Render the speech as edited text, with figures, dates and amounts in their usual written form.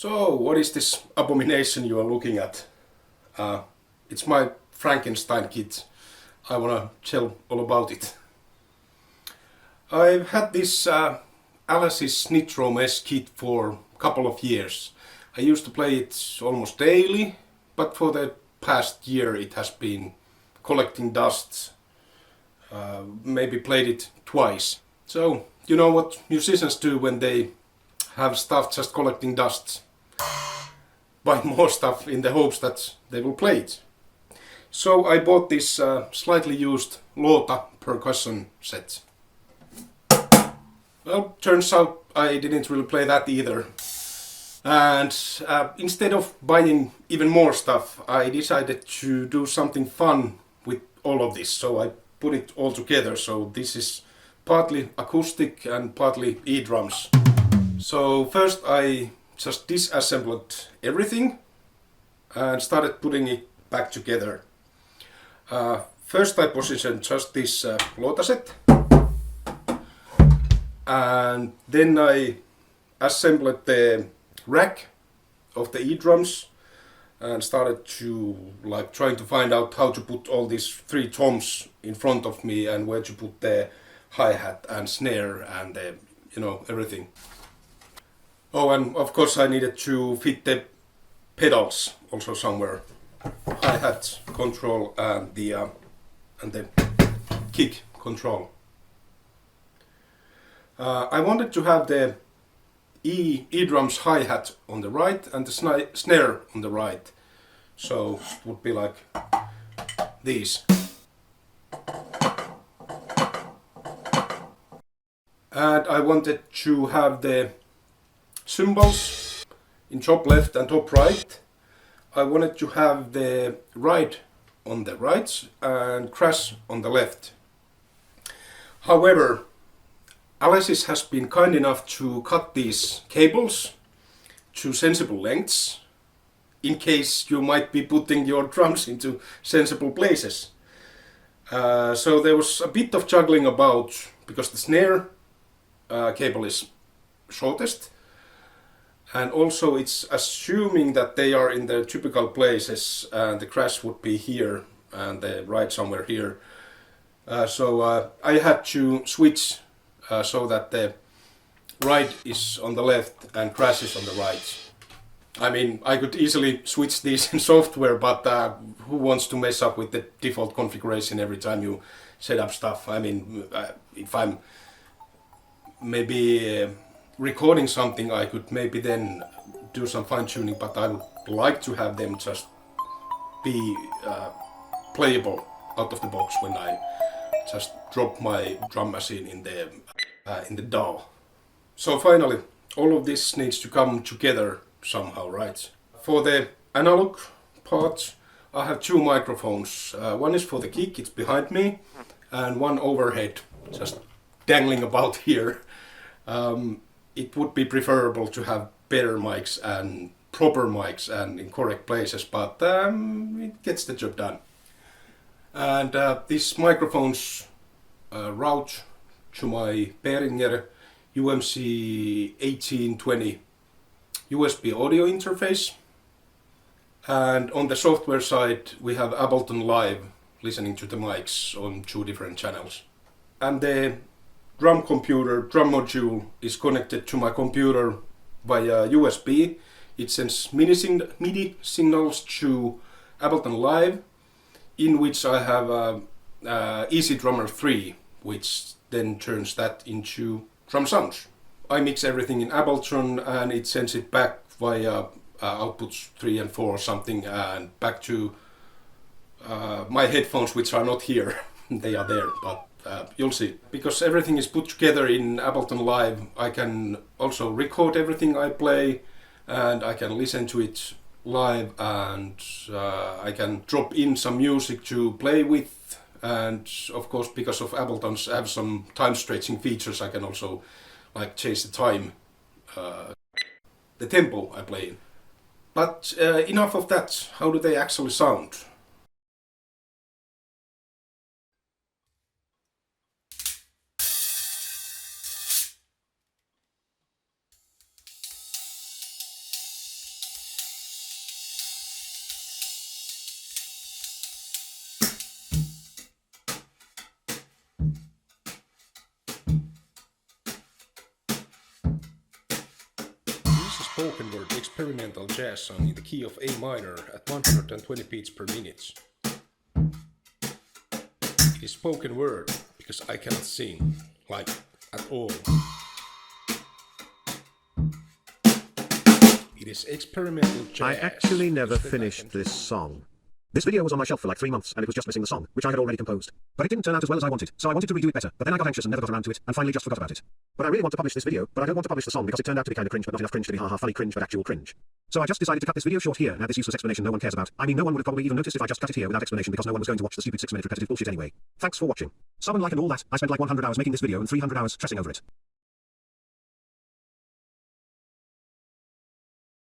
So, what is this abomination you are looking at? It's my Frankenstein kit. I wanna tell all about it. I've had this Alesis Nitro Mesh Kit for a couple of years. I used to play it almost daily, but for the past year it has been collecting dust. Maybe played it twice. So, you know what musicians do when they have stuff just collecting dust? Buy more stuff in the hopes that they will play it. So I bought this slightly used Loota Percussion set. Well, turns out I didn't really play that either. And instead of buying even more stuff, I decided to do something fun with all of this. So I put it all together. So this is partly acoustic and partly E-drums. So first I just disassembled everything and started putting it back together. First I positioned just this Loota set, and then I assembled the rack of the E-drums and started to trying to find out how to put all these three toms in front of me and where to put the hi-hat and snare and everything. Oh, and of course I needed to fit the pedals also somewhere. Hi-hat control and the kick control. I wanted to have the E-drums hi-hat on the right and the snare on the right. So it would be like these. And I wanted to have the cymbals in top left and top right. I wanted to have the ride on the right and crash on the left. However, Alesis has been kind enough to cut these cables to sensible lengths in case you might be putting your drums into sensible places. So there was a bit of juggling about, because the snare cable is shortest, and also it's assuming that they are in their typical places, and the crash would be here and the ride somewhere here. So I had to switch so that the ride is on the left and crash is on the right. I mean, I could easily switch these in software, but who wants to mess up with the default configuration every time you set up stuff? I mean, if I'm maybe recording something, I could maybe then do some fine-tuning, but I would like to have them just be playable out of the box when I just drop my drum machine in the DAW. So finally, all of this needs to come together somehow, right? For the analog part, I have two microphones. One is for the kick, it's behind me, and one overhead, just dangling about here. It would be preferable to have better mics and proper mics and in correct places, but it gets the job done. And these microphones route to my Behringer UMC 1820 USB audio interface. And on the software side we have Ableton Live listening to the mics on two different channels. And the drum module is connected to my computer via USB. It sends MIDI signals to Ableton Live, in which I have Easy Drummer 3, which then turns that into drum sounds. I mix everything in Ableton and it sends it back via outputs 3 and 4 or something, and back to my headphones, which are not here. They are there, but you'll see. Because everything is put together in Ableton Live, I can also record everything I play and I can listen to it live, and I can drop in some music to play with, and of course because of Ableton's have some time stretching features, I can also change the time, the tempo I play in. But enough of that. How do they actually sound? spoken word experimental jazz song in the key of A minor at 120 beats per minute. It is spoken word because I cannot sing, like, at all. It is experimental jazz. I actually never finished this song. This video was on my shelf for like 3 months, and it was just missing the song, which I had already composed. But it didn't turn out as well as I wanted, so I wanted to redo it better, but then I got anxious and never got around to it, and finally just forgot about it. But I really want to publish this video, but I don't want to publish the song because it turned out to be kinda cringe, but not enough cringe to be haha funny cringe, but actual cringe. So I just decided to cut this video short here and add this useless explanation no one cares about. I mean, no one would have probably even noticed if I just cut it here without explanation because no one was going to watch the stupid 6-minute repetitive bullshit anyway. Thanks for watching. Sub and like and all that. I spent like 100 hours making this video and 300 hours stressing over it.